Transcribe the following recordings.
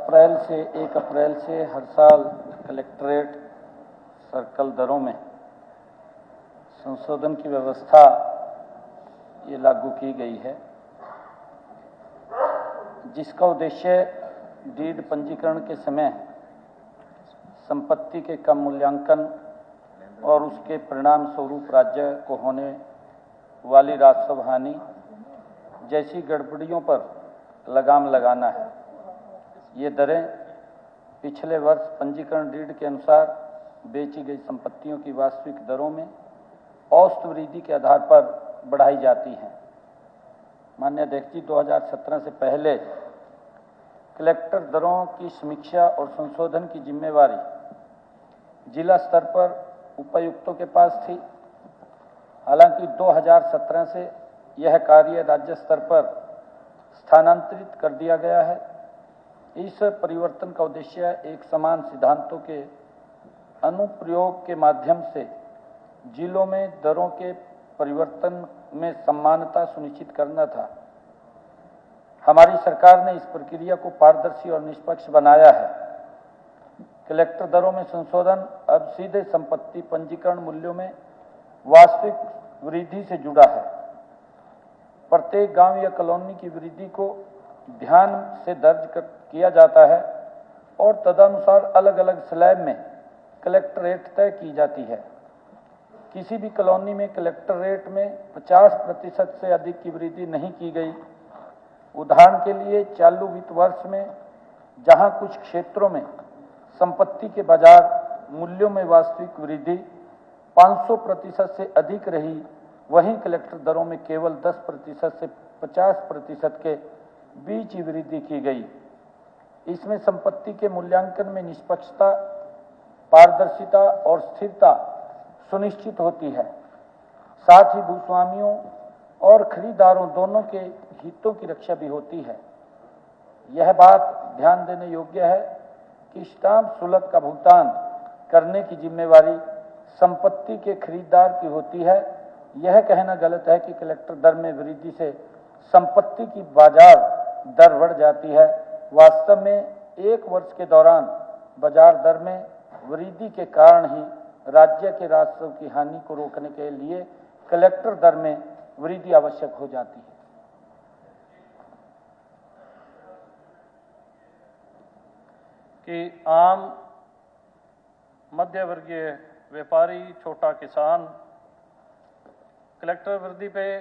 1 अप्रैल से हर साल collectorate circle दरों में संशोधन की व्यवस्था ये लागू की गई है, जिसका उद्देश्य डीड पंजीकरण के समय संपत्ति के कम मूल्यांकन और उसके परिणाम स्वरूप राज्य को होने वाली राजस्व हानि जैसी गड़बड़ियों पर लगाम लगाना है। ये दरें पिछले वर्ष पंजीकरण डीड के अनुसार बेची गई संपत्तियों की वास्तविक दरों में औसत वृद्धि के आधार पर बढ़ाई जाती हैं। माननीय अध्यक्ष जी, 2017 से पहले कलेक्टर दरों की समीक्षा और संशोधन की जिम्मेवारी जिला स्तर पर उपायुक्तों के पास थी। हालांकि 2017 से यह कार्य राज्य स्तर पर स्थानांतरित कर दिया गया है। इस परिवर्तन का उद्देश्य एक समान सिद्धांतों के अनुप्रयोग के माध्यम से जिलों में दरों के परिवर्तन में समानता सुनिश्चित करना था। हमारी सरकार ने इस प्रक्रिया को पारदर्शी और निष्पक्ष बनाया है। कलेक्टर दरों में संशोधन अब सीधे संपत्ति पंजीकरण मूल्यों में वास्तविक वृद्धि से जुड़ा है। प्रत्येक गांव या कॉलोनी की वृद्धि को ध्यान से दर्ज किया जाता है और तदनुसार अलग अलग स्लैब में कलेक्टर रेट तय की जाती है। किसी भी कॉलोनी में कलेक्टर रेट में 50% से अधिक की वृद्धि नहीं की गई। उदाहरण के लिए चालू वित्त वर्ष में जहां कुछ क्षेत्रों में संपत्ति के बाजार मूल्यों में वास्तविक वृद्धि 500% से अधिक रही, वहीं कलेक्टर दरों में केवल 10% से 50% के बीच ही वृद्धि की गई। इसमें संपत्ति के मूल्यांकन में निष्पक्षता, पारदर्शिता और स्थिरता सुनिश्चित होती है। साथ ही भूस्वामियों और खरीदारों दोनों के हितों की रक्षा भी होती है। यह बात ध्यान देने योग्य है कि स्टाम्प शुल्क का भुगतान करने की जिम्मेवारी संपत्ति के खरीदार की होती है। यह कहना गलत है कि कलेक्टर दर में वृद्धि से संपत्ति की बाजार दर बढ़ जाती है। वास्तव में एक वर्ष के दौरान बाजार दर में वृद्धि के कारण ही राज्य के राजस्व की हानि को रोकने के लिए कलेक्टर दर में वृद्धि आवश्यक हो जाती है। कि आम मध्य वर्गीय व्यापारी, छोटा किसान कलेक्टर वृद्धि पे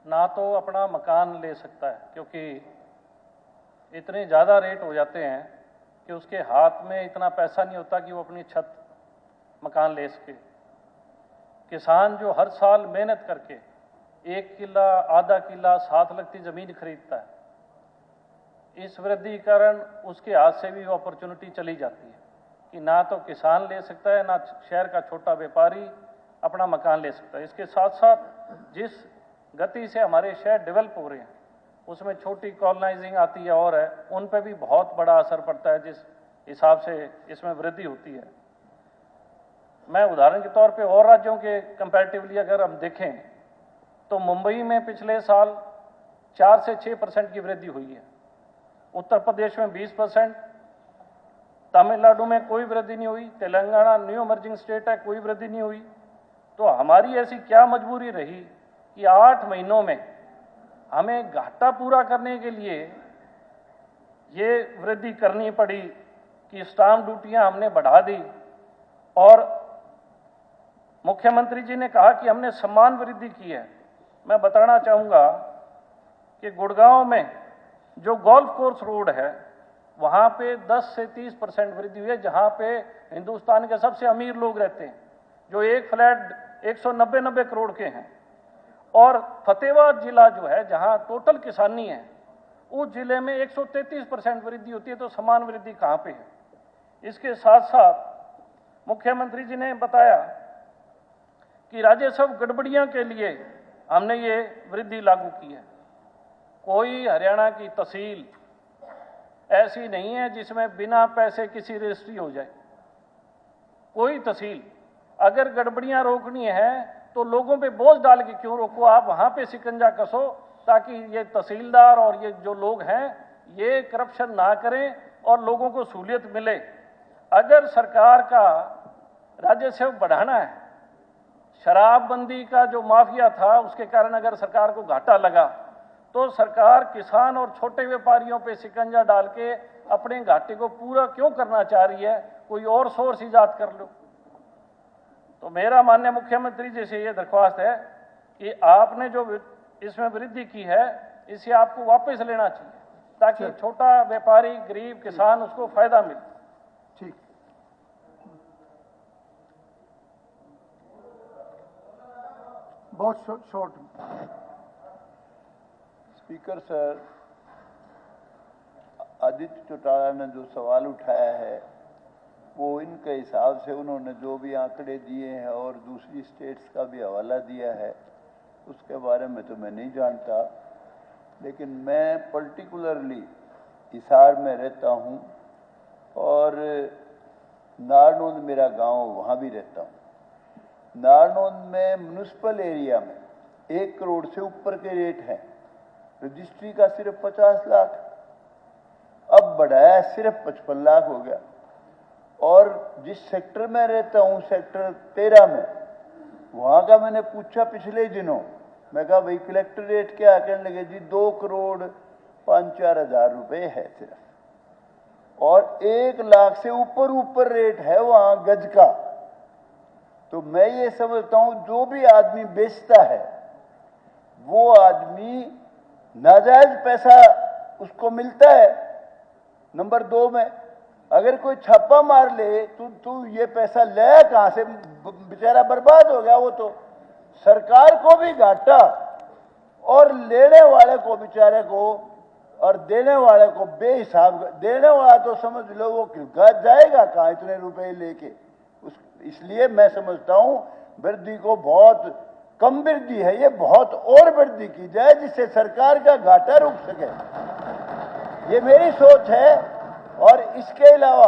ना तो अपना मकान ले सकता है, क्योंकि इतने ज़्यादा रेट हो जाते हैं कि उसके हाथ में इतना पैसा नहीं होता कि वो अपनी छत मकान ले सके। किसान जो हर साल मेहनत करके 1 किला, आधा किला, 7 लगती ज़मीन खरीदता है, इस वृद्धि के कारण उसके हाथ से भी वो अपॉर्चुनिटी चली जाती है कि ना तो किसान ले सकता है, ना शहर का छोटा व्यापारी अपना मकान ले सकता है। इसके साथ साथ जिस गति से हमारे शहर डेवलप हो रहे हैं उसमें छोटी कॉलोनाइजिंग आती है और है, उन पर भी बहुत बड़ा असर पड़ता है जिस हिसाब से इसमें वृद्धि होती है। मैं उदाहरण के तौर पे और राज्यों के कंपैरेटिवली अगर हम देखें तो मुंबई में पिछले साल 4 से 6% की वृद्धि हुई है, उत्तर प्रदेश में 20%, तमिलनाडु में कोई वृद्धि नहीं हुई, तेलंगाना न्यू इमर्जिंग स्टेट है, कोई वृद्धि नहीं हुई। तो हमारी ऐसी क्या मजबूरी रही कि 8 महीनों में हमें घाटा पूरा करने के लिए ये वृद्धि करनी पड़ी कि स्टाम्प ड्यूटियां हमने बढ़ा दी। और मुख्यमंत्री जी ने कहा कि हमने समान वृद्धि की है। मैं बताना चाहूँगा कि गुड़गांव में जो गोल्फ कोर्स रोड है वहाँ पे 10 से 30% वृद्धि हुई है, जहाँ पे हिंदुस्तान के सबसे अमीर लोग रहते हैं, जो एक फ्लैट 190 करोड़ के हैं। और फतेहाबाद जिला जो है जहाँ टोटल किसानी है, उस जिले में 133% वृद्धि होती है। तो समान वृद्धि कहाँ पे है? इसके साथ साथ मुख्यमंत्री जी ने बताया कि राजस्व गड़बड़ियां के लिए हमने ये वृद्धि लागू की है। कोई हरियाणा की तहसील ऐसी नहीं है जिसमें बिना पैसे किसी रजिस्ट्री हो जाए। कोई तहसील अगर गड़बड़ियां रोकनी है तो लोगों पे बोझ डाल के क्यों रोको, आप वहां पे शिकंजा कसो ताकि ये तहसीलदार और ये जो लोग हैं ये करप्शन ना करें और लोगों को सहूलियत मिले। अगर सरकार का राजस्व बढ़ाना है, शराबबंदी का जो माफिया था उसके कारण अगर सरकार को घाटा लगा, तो सरकार किसान और छोटे व्यापारियों पे शिकंजा डाल के अपने घाटे को पूरा क्यों करना चाह रही है? कोई और सोर्स ईजाद कर लो। तो मेरा माननीय मुख्यमंत्री जी से ये दरख्वास्त है कि आपने जो इसमें वृद्धि की है, इसे आपको वापस लेना चाहिए, ताकि छोटा व्यापारी, गरीब किसान, उसको फायदा मिले। ठीक, बहुत short. Speaker sir, Aditya Chautala ने जो सवाल उठाया है वो इनके हिसाब से उन्होंने जो भी आंकड़े दिए हैं और दूसरी स्टेट्स का भी हवाला दिया है, उसके बारे में तो मैं नहीं जानता, लेकिन मैं पर्टिकुलरली हिसार में रहता हूं और नारनौंद मेरा गांव, वहां भी रहता हूं। नारनौंद में म्यूनिसिपल एरिया में 1 करोड़ से ऊपर के रेट हैं। रजिस्ट्री का सिर्फ 50 लाख, अब बढ़ाया सिर्फ 55 लाख हो गया। और जिस सेक्टर में रहता हूं, सेक्टर 13 में, वहां का मैंने पूछा पिछले दिनों, मैं कहा भाई कलेक्टर रेट क्या? कहने लगे जी 2 करोड़ 5-4 हज़ार रुपए है सिर्फ, और 1 लाख से ऊपर रेट है वहां गज का। तो मैं ये समझता हूं जो भी आदमी बेचता है वो आदमी नाजायज पैसा उसको मिलता है। नंबर 2 में अगर कोई छापा मार ले, तू ये पैसा ले कहां से? बेचारा बर्बाद हो गया वो तो। सरकार को भी घाटा और लेने वाले को बेचारे को और देने वाले को बेहिसाब। देने वाला तो समझ लो वो जाएगा कहां इतने रुपए लेके। इसलिए मैं समझता हूं वृद्धि को बहुत कम वृद्धि है, ये बहुत और वृद्धि की जाए जिससे सरकार का घाटा रुक सके, ये मेरी सोच है। और इसके अलावा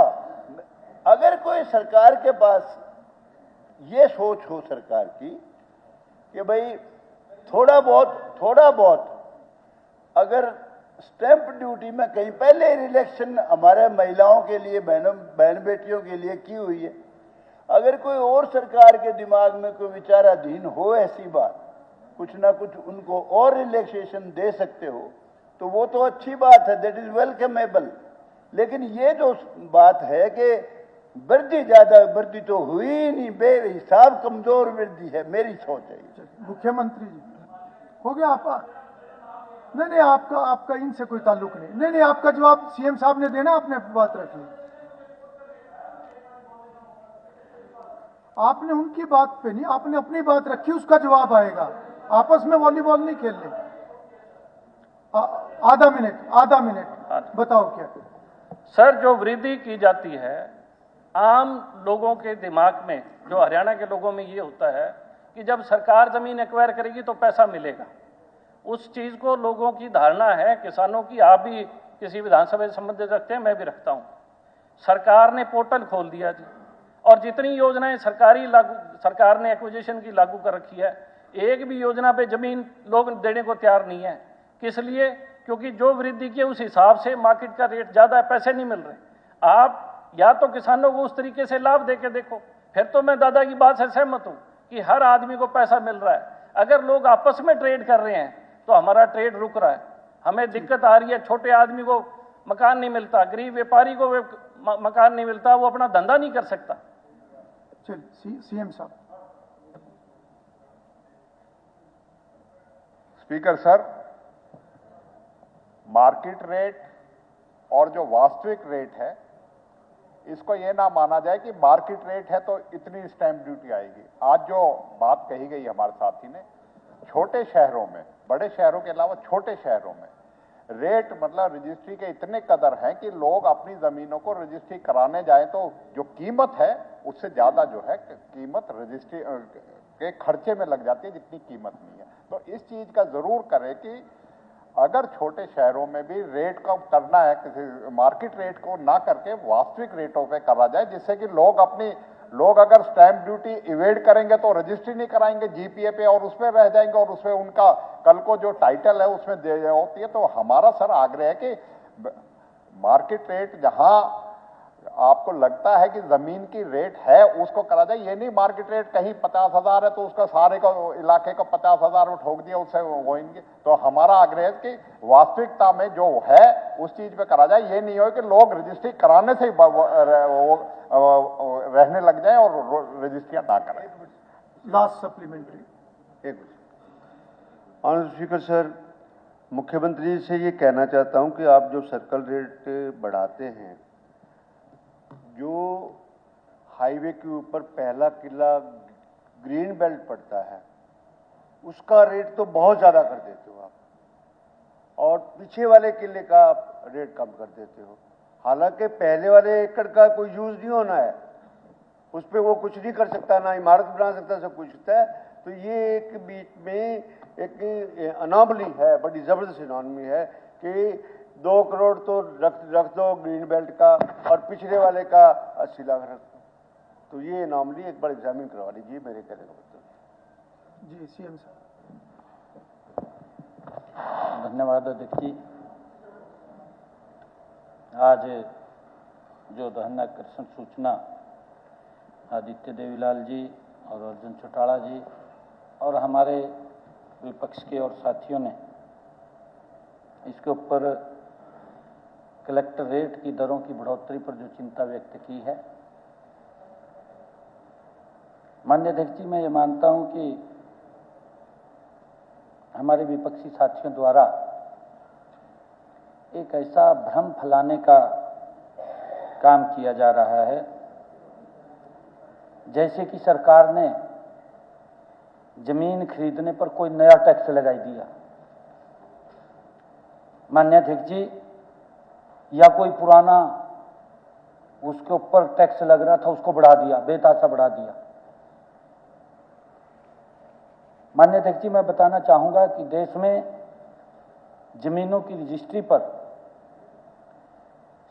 अगर कोई सरकार के पास ये सोच हो सरकार की कि भाई थोड़ा बहुत अगर स्टैंप ड्यूटी में कहीं पहले रिलेक्शन हमारे महिलाओं के लिए, बहन बेटियों के लिए की हुई है, अगर कोई और सरकार के दिमाग में कोई विचाराधीन हो ऐसी बात, कुछ ना कुछ उनको और रिलैक्सेशन दे सकते हो तो वो तो अच्छी बात है, दैट इज वेलकमेबल। लेकिन ये जो बात है कि वृद्धि ज्यादा, वृद्धि तो हुई ही नहीं, बेहिसाब कमजोर वृद्धि है, मेरी सोच है। मुख्यमंत्री जी हो गया आपका? नहीं, आपका इनसे कोई ताल्लुक नहीं। नहीं, आपका जवाब सीएम साहब ने देना, आपने बात रखी। आपने उनकी बात पे नहीं, आपने अपनी बात रखी, उसका जवाब आएगा। आपस में वॉलीबॉल नहीं खेलने। आधा मिनट बताओ क्या? सर, जो वृद्धि की जाती है आम लोगों के दिमाग में, जो हरियाणा के लोगों में ये होता है कि जब सरकार जमीन एक्वायर करेगी तो पैसा मिलेगा। उस चीज को लोगों की धारणा है, किसानों की। आप भी किसी विधानसभा से संबंधित रखते हैं, मैं भी रखता हूं। सरकार ने पोर्टल खोल दिया जी, और जितनी योजनाएं सरकार ने एक्विजिशन की लागू कर रखी है, एक भी योजना पे जमीन लोग देने को तैयार नहीं है। किस लिए? क्योंकि जो वृद्धि की उस हिसाब से मार्केट का रेट ज्यादा है, पैसे नहीं मिल रहे। आप या तो किसानों को उस तरीके से लाभ देके देखो, फिर तो मैं दादा की बात से सहमत हूं कि हर आदमी को पैसा मिल रहा है। अगर लोग आपस में ट्रेड कर रहे हैं तो हमारा ट्रेड रुक रहा है, हमें दिक्कत आ रही है। छोटे आदमी को मकान नहीं मिलता, गरीब व्यापारी को मकान नहीं मिलता, वो अपना धंधा नहीं कर सकता। चलिए सीएम साहब। स्पीकर सर, मार्केट रेट और जो वास्तविक रेट है, इसको ये ना माना जाए कि मार्केट रेट है तो इतनी स्टैंप ड्यूटी आएगी। आज जो बात कही गई हमारे साथी ने, छोटे शहरों में, बड़े शहरों के अलावा छोटे शहरों में रेट, मतलब रजिस्ट्री के इतने कदर हैं कि लोग अपनी जमीनों को रजिस्ट्री कराने जाए तो जो कीमत है उससे ज्यादा जो है कीमत रजिस्ट्री के खर्चे में लग जाती है, जितनी कीमत नहीं है। तो इस चीज का जरूर करें कि अगर छोटे शहरों में भी रेट का करना है, किसी मार्केट रेट को ना करके वास्तविक रेटों पे करा जाए, जिससे कि लोग अगर स्टैंप ड्यूटी इवेड करेंगे तो रजिस्ट्री नहीं कराएंगे जीपीए पे और उसमें रह जाएंगे और उसमें उनका कल को जो टाइटल है उसमें दे होती है। तो हमारा सर आग्रह है कि मार्केट रेट जहां आपको लगता है कि जमीन की रेट है उसको करा जाए। ये नहीं मार्केट रेट कहीं 50,000 है तो उसका सारे को इलाके को 50,000 में ठोक दिया, उससे होंगे। तो हमारा आग्रह है कि वास्तविकता में जो है उस चीज पे करा जाए। ये नहीं हो कि लोग रजिस्ट्री कराने से ही रहने लग जाए और रजिस्ट्रियां ना करें। Last supplementary. एक ऑनरेबल स्पीकर सर, मुख्यमंत्री जी से ये कहना चाहता हूं कि आप जो सर्कल रेट बढ़ाते हैं, जो हाईवे के ऊपर पहला किला ग्रीन बेल्ट पड़ता है उसका रेट तो बहुत ज्यादा कर देते हो आप, और पीछे वाले किले का आप रेट कम कर देते हो। हालांकि पहले वाले एकड़ का कोई यूज नहीं होना है, उस पर वो कुछ नहीं कर सकता, ना इमारत बना सकता, सब कुछ होता है। तो ये एक बीच में एक अनोमली है, बड़ी जबरदस्त अनोमली है कि 2 करोड़ तो रख दो ग्रीन बेल्ट का और पिछले वाले का 80 लाख रख दो। तो ये अनोमली एक बार एग्जामिन करवा लीजिए मेरे कहने का मतलब। जी सीएम साहब। धन्यवाद अध्यक्ष जी। आज जो ध्यानाकर्षण सूचना आदित्य देवीलाल जी और अर्जुन चौटाला जी और हमारे विपक्ष के और साथियों ने इसके ऊपर कलेक्टर रेट की दरों की बढ़ोतरी पर जो चिंता व्यक्त की है, माननीय अध्यक्ष जी, मैं ये मानता हूं कि हमारे विपक्षी साथियों द्वारा एक ऐसा भ्रम फैलाने का काम किया जा रहा है जैसे कि सरकार ने जमीन खरीदने पर कोई नया टैक्स लगाई दिया। माननीय अध्यक्ष जी, या कोई पुराना उसके ऊपर टैक्स लग रहा था उसको बढ़ा दिया, बेतहाशा बढ़ा दिया। माननीय अध्यक्ष जी, मैं बताना चाहूंगा कि देश में जमीनों की रजिस्ट्री पर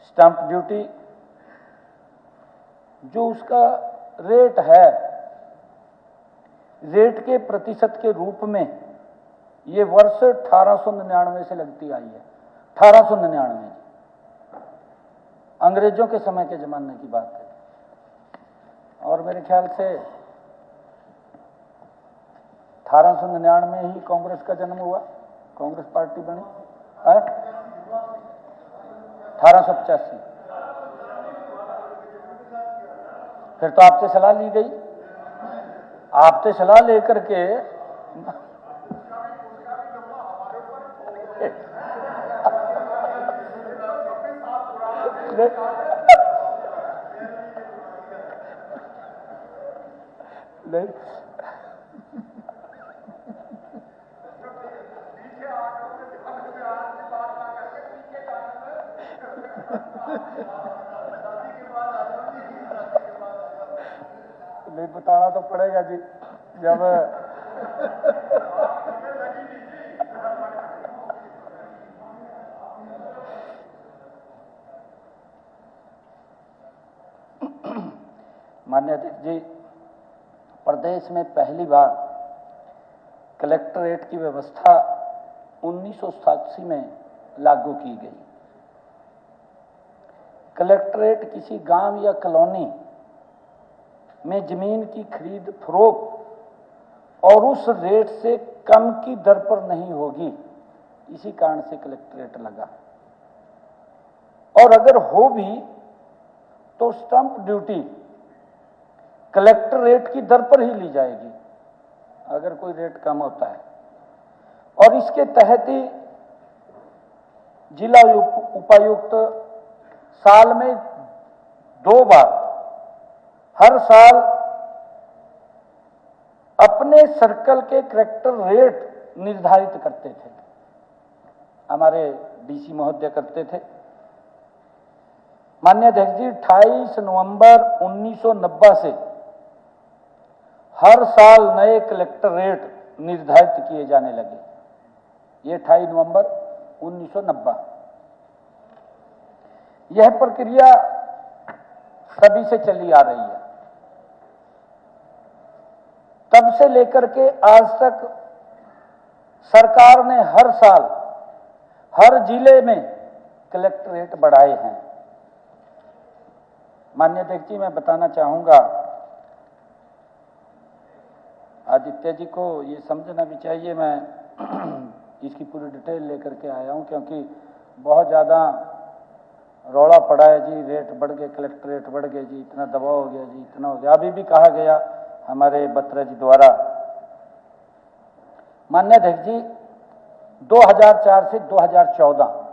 स्टैंप ड्यूटी जो उसका रेट है, रेट के प्रतिशत के रूप में ये वर्ष 1899 से लगती आई है। 1899 अंग्रेजों के समय के जमाने की बात है। और मेरे ख्याल से 1899 में ही कांग्रेस का जन्म हुआ, कांग्रेस पार्टी बनी है 1885। फिर तो आपसे सलाह ली गई, आपसे सलाह लेकर के नहीं नहीं बताना तो पड़ेगा जी। जब माननीय अध्यक्ष जी, प्रदेश में पहली बार कलेक्टरेट की व्यवस्था 1987 में लागू की गई। कलेक्टरेट किसी गांव या कॉलोनी में जमीन की खरीद फरोख्त और उस रेट से कम की दर पर नहीं होगी, इसी कारण से कलेक्टरेट लगा। और अगर हो भी तो स्टैंप ड्यूटी कलेक्टर रेट की दर पर ही ली जाएगी अगर कोई रेट कम होता है। और इसके तहत ही जिला उपायुक्त साल में 2 बार हर साल अपने सर्कल के कलेक्टर रेट निर्धारित करते थे। हमारे डीसी महोदय करते थे। माननीय अध्यक्ष जी, 28 नवंबर 1990 से हर साल नए कलेक्टर रेट निर्धारित किए जाने लगे। ये 28 नवंबर 1990। यह प्रक्रिया सदी से चली आ रही है। तब से लेकर के आज तक सरकार ने हर साल हर जिले में कलेक्ट्रेट बढ़ाए हैं। माननीय अध्यक्ष जी, मैं बताना चाहूँगा, आदित्य जी को ये समझना भी चाहिए, मैं इसकी पूरी डिटेल लेकर के आया हूँ, क्योंकि बहुत ज़्यादा रौला पड़ा है जी, रेट बढ़ गए, कलेक्ट्रेट बढ़ गए जी, इतना दबाव हो गया जी, इतना हो गया। अभी भी कहा गया हमारे बत्रा जी द्वारा। माननीय अध्यक्ष जी, 2004 से 2014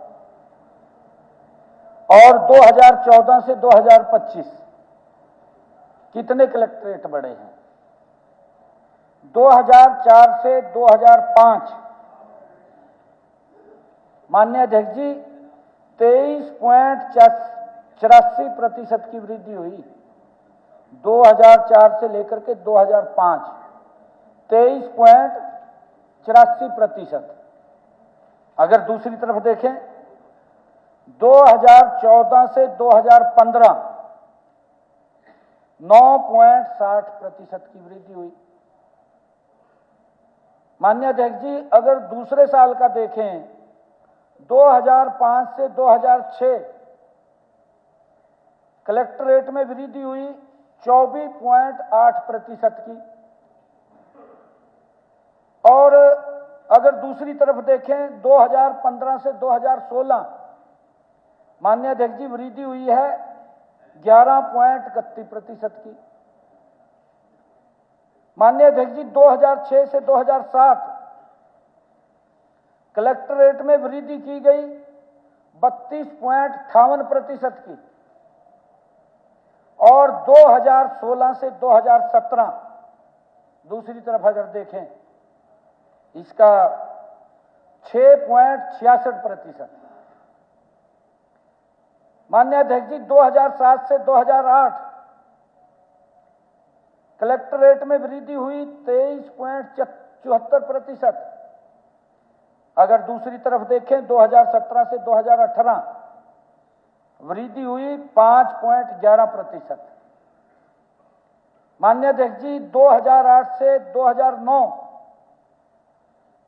और 2014 से 2025 कितने कलेक्ट्रेट बढ़े हैं? 2004 से 2005 माननीय अध्यक्ष जी 23.84% की वृद्धि हुई। 2004 से लेकर के 2005 23.84%। अगर दूसरी तरफ देखें 2014 से 2015 9.60% की वृद्धि हुई। माननीय अध्यक्ष जी, अगर दूसरे साल का देखें 2005 से 2006 कलेक्ट्रेट में वृद्धि हुई 24.8% की। और अगर दूसरी तरफ देखें 2015 से 2016 माननीय अध्यक्ष जी वृद्धि हुई है 11.31% की। माननीय अध्यक्ष जी 2006 से 2007 कलेक्ट्रेट में वृद्धि की गई 32.58% की। और 2016 से 2017 दूसरी तरफ अगर देखें इसका 6.66%। माननीय अध्यक्ष जी 2007 से 2008 कलेक्ट्रेट में वृद्धि हुई 23.74%। अगर दूसरी तरफ देखें 2017 से 2018 वृद्धि हुई 5.11%। माननीय अध्यक्ष जी 2008 से 2009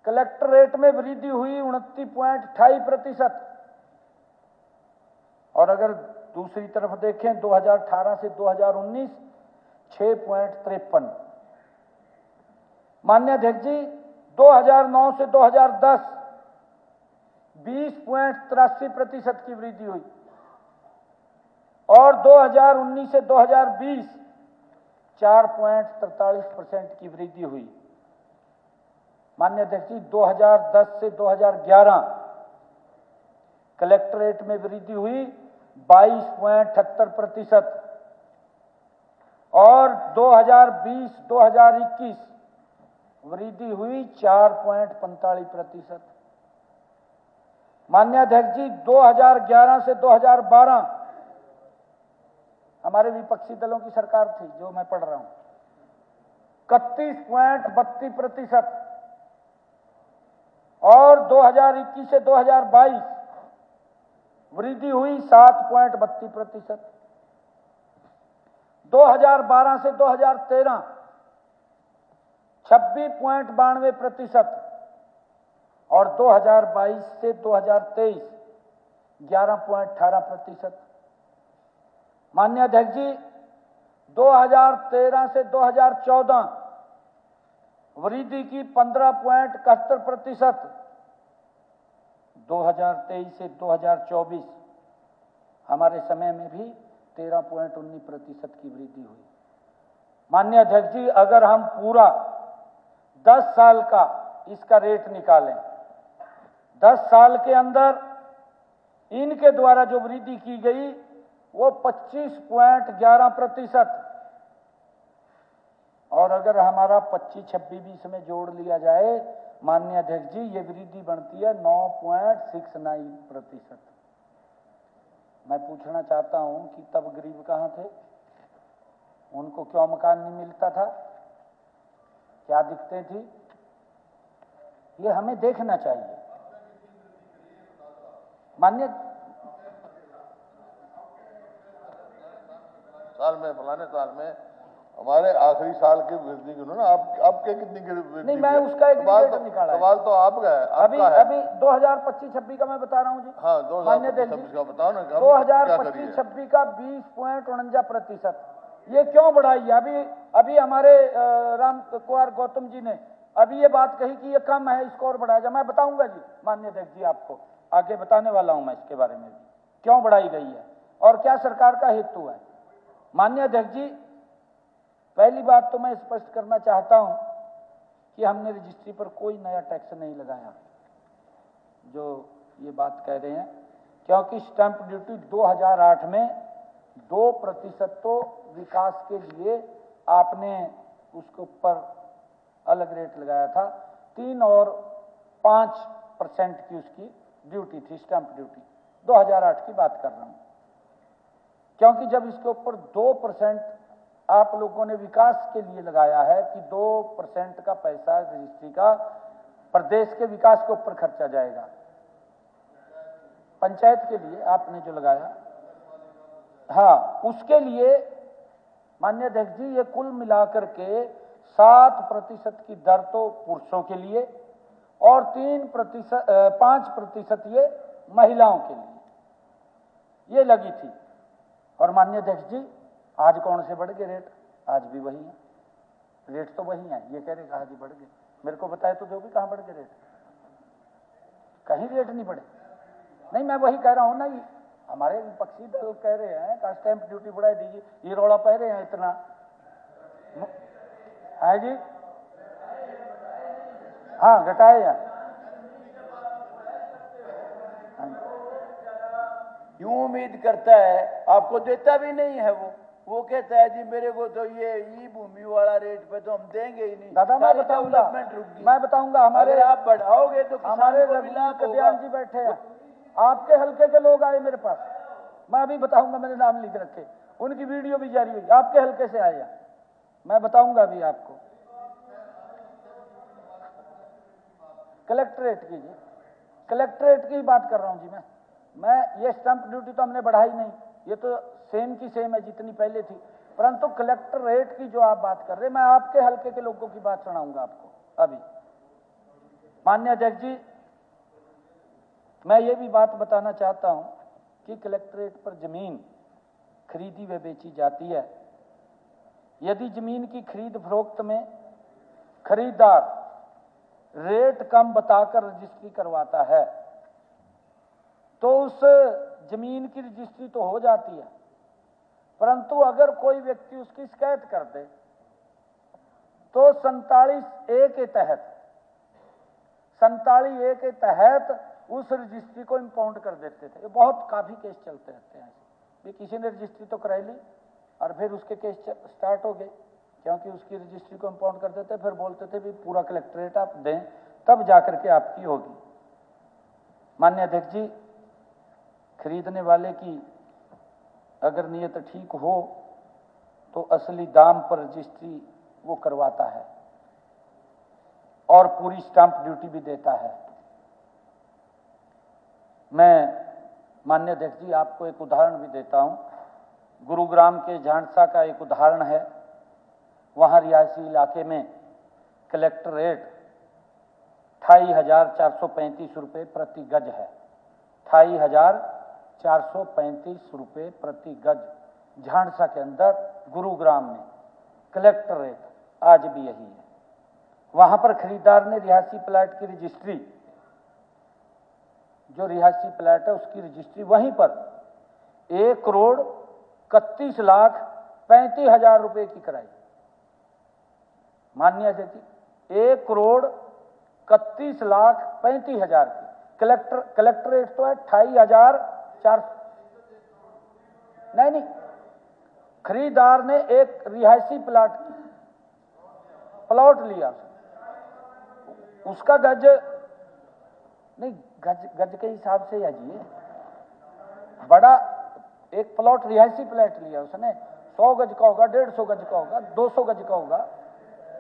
कलेक्ट्रेट में वृद्धि हुई 29.28%। और अगर दूसरी तरफ देखें 2018 से 2019 6.53। माननीय अध्यक्ष जी 2009 से 2010 20.83% की वृद्धि हुई। और 2019 से 2020 4.43% की वृद्धि हुई। माननीय अध्यक्ष जी 2010 से 2011 कलेक्ट्रेट में वृद्धि हुई 22.78% और 2020-2021 वृद्धि हुई 4.45%। माननीय अध्यक्ष जी 2011 से 2012 हमारे विपक्षी दलों की सरकार थी जो मैं पढ़ रहा हूं, 31.32% और 2021 से 2022 वृद्धि हुई 7.32%। 2012 से 2013 26.92% और 2022 से 2023 11.18%। माननीय अध्यक्ष जी 2013 से 2014 वृद्धि की 15.71%। 2023 से 2024 हमारे समय में भी 13.19% की वृद्धि हुई। माननीय अध्यक्ष जी, अगर हम पूरा 10 साल का इसका रेट निकालें, 10 साल के अंदर इनके द्वारा जो वृद्धि की गई वो 25.11%। और अगर हमारा 25-26-20 में जोड़ लिया जाए माननीय अध्यक्ष जी ये वृद्धि बनती है 9.69%। मैं पूछना चाहता हूं कि तब गरीब कहां थे? उनको क्यों मकान नहीं मिलता था? क्या दिक्कतें थी? ये हमें देखना चाहिए। माननीय साल में फलाने साल में हमारे आखिरी साल की वृद्धि की ना आपके कितनी वृद्धि नहीं, मैं उसका एक रिलेटर निकाला है। सवाल तो आपका है, अभी आपका है। अभी 2025-26 का मैं बता रहा हूँ जी। हाँ, मान्य अध्यक्ष 2025 का बताओ ना, 2025-26 का 20.49%। ये क्यों बढ़ाई है? अभी हमारे राम कुमार गौतम जी ने अभी ये बात कही कि ये कम है, इसको और बढ़ाया जाए। मैं बताऊंगा जी माननीय अध्यक्ष जी, आपको आगे बताने वाला हूं मैं इसके बारे में भी, क्यों बढ़ाई गई है और क्या सरकार का हेतु है। माननीय अध्यक्ष जी, पहली बात तो मैं स्पष्ट करना चाहता हूं कि हमने रजिस्ट्री पर कोई नया टैक्स नहीं लगाया, जो ये बात कह रहे हैं, क्योंकि स्टैंप ड्यूटी 2008 में 2% तो विकास के लिए आपने उसके ऊपर अलग रेट लगाया था, 3 और 5% की उसकी ड्यूटी थी, स्टैंप ड्यूटी। 2008 की बात कर रहा हूं, क्योंकि जब इसके ऊपर 2% आप लोगों ने विकास के लिए लगाया है कि 2% का पैसा रजिस्ट्री का प्रदेश के विकास के ऊपर खर्चा जाएगा, पंचायत के लिए आपने जो लगाया, हाँ, उसके लिए माननीय अध्यक्ष जी ये कुल मिलाकर के 7% की दर तो पुरुषों के लिए और 5% ये महिलाओं के लिए ये लगी थी। और माननीय अध्यक्ष जी, आज कौन से बढ़ गए रेट? आज भी वही है, रेट तो वही है। ये कह रहे कहा जी बढ़ गए, मेरे को बताए तो जो भी कहां बढ़ गए रेट, कहीं रेट नहीं बढ़े। नहीं, मैं वही कह रहा हूं ना, हमारे विपक्षी दल कह रहे हैं कि स्टैंप ड्यूटी बढ़ा दीजिए, ये रौला पह रहे हैं इतना है जी। हाँ, घटाए या यूं उम्मीद करता है, आपको देता भी नहीं है वो कहता है जी मेरे को तो ये ई भूमि वाला रेट पे तो हम देंगे ही नहीं। दादा मैं बताऊंगा, हमारे अगर आप बढ़ाओगे तो हमारे रघुवीर कटियाल जी बैठे हैं, आपके हल्के के लोग आए मेरे पास, मैं अभी बताऊंगा, मैंने नाम लिख रखे, उनकी वीडियो भी जारी हुई, आपके हल्के से आया, मैं बताऊंगा अभी आपको। कलेक्ट्रेट की जी, कलेक्ट्रेट की बात कर रहा हूं जी मैं ये स्टैंप ड्यूटी तो हमने बढ़ाई नहीं, ये तो सेम की सेम है जितनी पहले थी, परंतु कलेक्टर रेट की जो आप बात कर रहे हैं, मैं आपके हल्के के लोगों की बात सुनाऊंगा आपको अभी। माननीय अध्यक्ष जी, मैं ये भी बात बताना चाहता हूं कि कलेक्ट्रेट पर जमीन खरीदी व बेची जाती है। यदि जमीन की खरीद फरोख्त में खरीदार रेट कम बताकर रजिस्ट्री करवाता है तो उस जमीन की रजिस्ट्री तो हो जाती है, परंतु अगर कोई व्यक्ति उसकी शिकायत कर दे तो 47A के तहत उस रजिस्ट्री को इंपाउंड कर देते थे। ये बहुत काफी केस चलते रहते हैं, भी किसी ने रजिस्ट्री तो कराई ली और फिर उसके केस स्टार्ट हो गए, क्योंकि उसकी रजिस्ट्री को इंपाउंड कर देते, फिर बोलते थे भी पूरा कलेक्ट्रेट आप दें तब जाकर के आपकी होगी। माननीय अध्यक्ष जी, खरीदने वाले की अगर नीयत ठीक हो तो असली दाम पर रजिस्ट्री वो करवाता है और पूरी स्टैंप ड्यूटी भी देता है। मैं माननीय अध्यक्ष जी आपको एक उदाहरण भी देता हूं। गुरुग्राम के झांसा का एक उदाहरण है, वहां रिहायशी इलाके में कलेक्टर रेट 28,435 रुपये प्रति गज है। 28,435 रुपये प्रति गज झांसा के अंदर गुरुग्राम में कलेक्टर रेट आज भी यही है। वहां पर खरीदार ने रिहायशी प्लाट की रजिस्ट्री, जो रिहायशी प्लाट है उसकी रजिस्ट्री वहीं पर 1,31,35,00,000 रुपए की कराई। माननीय अध्यक्ष जी, 1,31,35,00,000 की कलेक्टर रेट तो है 28,400। नहीं, खरीदार ने एक रिहायशी प्लॉट लिया, उसका गज नहीं, गज के हिसाब से या जी बड़ा एक प्लॉट रिहायशी प्लॉट लिया उसने, 100 गज का होगा, 150 गज का होगा, 200 गज का होगा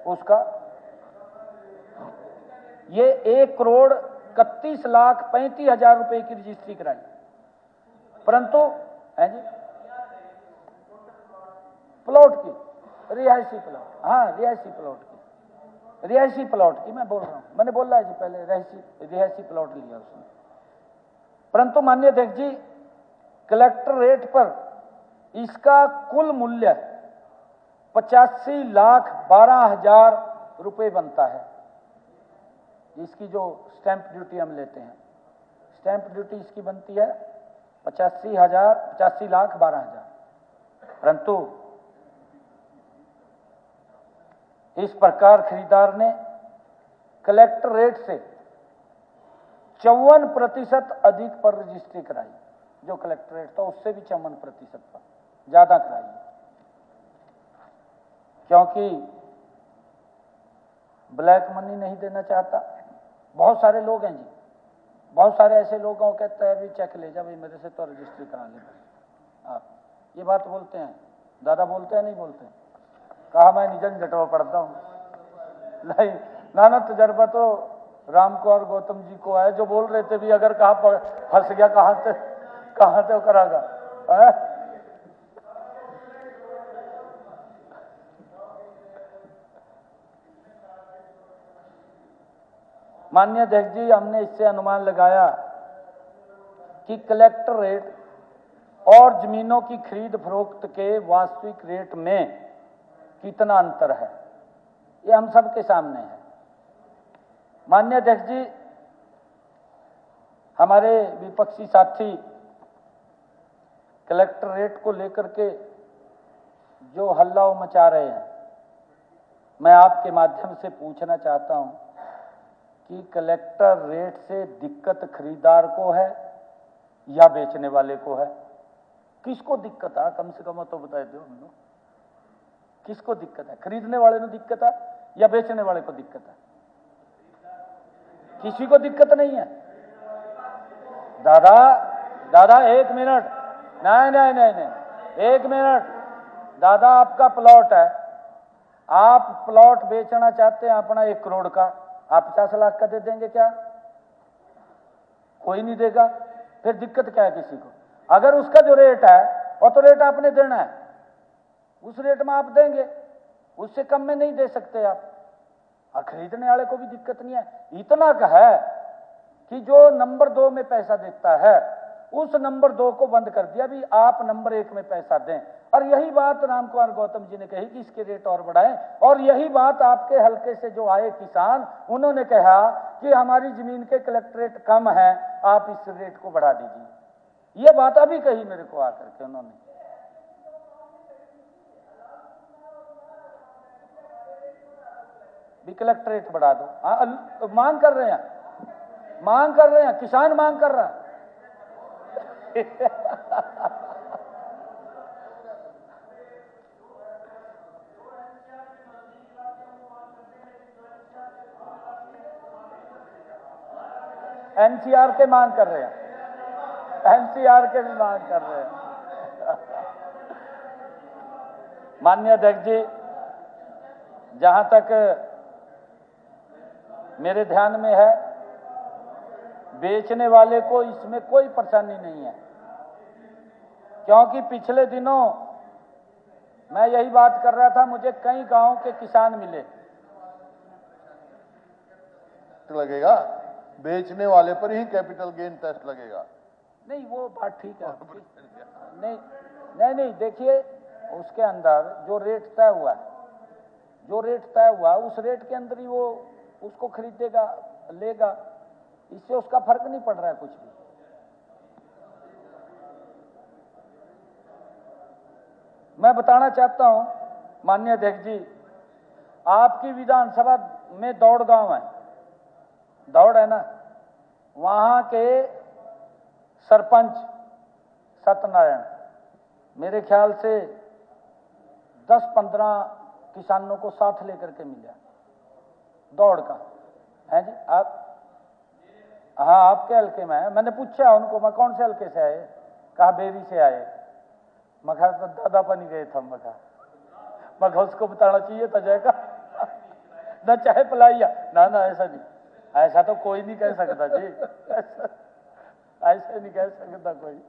उसका। ये 1,31,35,00,000 रुपए की रजिस्ट्री कराई, परंतु है जी प्लॉट की रिहायशी प्लॉट, हाँ रिहायशी प्लॉट की, रिहायशी प्लॉट की मैं बोल रहा हूँ, मैंने बोला है जी पहले रिहायशी प्लॉट लिया उसने। परंतु माननीय अध्यक्ष जी, कलेक्टर रेट पर इसका कुल मूल्य 85,12,000 रुपये बनता है। इसकी जो स्टैंप ड्यूटी हम लेते हैं, स्टैंप ड्यूटी इसकी बनती है 85,12,000। परंतु इस प्रकार खरीदार ने कलेक्टर रेट से 54% अधिक पर रजिस्ट्री कराई। जो कलेक्टर रेट था उससे भी 54% पर ज्यादा कराई, क्योंकि ब्लैक मनी नहीं देना चाहता। बहुत सारे लोग हैं जी, बहुत सारे ऐसे लोग हैं, कहते हैं अभी चेक ले जा भाई मेरे से, तो रजिस्ट्री करा ले। आप ये बात बोलते हैं, दादा बोलते हैं नहीं बोलते हैं? कहा मैं निजन जटवा पढ़ता हूं, नहीं नाना तजर्बा तो राम को और गौतम जी को है, जो बोल रहे थे भी अगर कहा फंस गया कहां से करागा। माननीय अध्यक्ष जी, हमने इससे अनुमान लगाया कि कलेक्टर रेट और जमीनों की खरीद फरोख्त के वास्तविक रेट में कितना अंतर है, ये हम सबके सामने है। माननीय अध्यक्ष जी, हमारे विपक्षी साथी कलेक्टर रेट को लेकर के जो हल्ला मचा रहे हैं, मैं आपके माध्यम से पूछना चाहता हूं कि कलेक्टर रेट से दिक्कत खरीदार को है या बेचने वाले को है? किसको दिक्कत है? कम से कम तो बता दो हम लोग, किसको दिक्कत है? खरीदने वाले को दिक्कत है या बेचने वाले को दिक्कत है? किसी को दिक्कत नहीं है। दादा एक मिनट, नहीं, एक मिनट। दादा आपका प्लॉट है, आप प्लॉट बेचना चाहते हैं अपना 1 करोड़ का, आप 50 लाख का दे देंगे क्या? कोई नहीं देगा। फिर दिक्कत क्या है किसी को? अगर उसका जो रेट है वो तो रेट आपने देना है, उस रेट में आप देंगे, उससे कम में नहीं दे सकते आप। और खरीदने वाले को भी दिक्कत नहीं है। इतना का है कि जो नंबर 2 में पैसा देता है उस नंबर 2 को बंद कर दिया, भी आप नंबर 1 में पैसा दें। और यही बात राम कुमार गौतम जी ने कही कि इसके रेट और बढ़ाएं, और यही बात आपके हलके से जो आए किसान, उन्होंने कहा कि हमारी जमीन के कलेक्टर रेट कम है, आप इस रेट को बढ़ा दीजिए। ये बात अभी कही मेरे को आकर के उन्होंने। भी कलेक्टर रेट बढ़ा दो। मांग कर रहे हैं, किसान मांग कर रहा है। एनसीआर के मांग कर रहे हैं, एनसीआर के भी मांग कर रहे हैं। माननीय अध्यक्ष जी, जहां तक मेरे ध्यान में है, बेचने वाले को इसमें कोई परेशानी नहीं है, क्योंकि पिछले दिनों मैं यही बात कर रहा था, मुझे कई गांव के किसान मिले। लगेगा बेचने वाले पर ही कैपिटल गेन टैक्स लगेगा। नहीं, वो बात ठीक है। नहीं, देखिए उसके अंदर जो रेट तय हुआ उस रेट के अंदर ही वो उसको खरीदेगा, लेगा, इससे उसका फर्क नहीं पड़ रहा है कुछ भी। मैं बताना चाहता हूं माननीय अध्यक्ष जी, आपकी विधानसभा में दौड़ गांव है, दौड़ है ना, वहां के सरपंच सत्यनारायण मेरे ख्याल से 10-15 किसानों को साथ लेकर के मिला दौड़ का है जी। आप, हाँ आपके हल्के में है। मैंने पूछा उनको, मैं कौन से हल्के से आए? कहा बेरी से आए। मखा तो दादा पानी गए थे, मखा उसको बताना चाहिए था जय का न चाहे पलाइया ना ऐसा नहीं, ऐसा तो कोई नहीं कह सकता जी, ऐसा नहीं कह सकता कोई।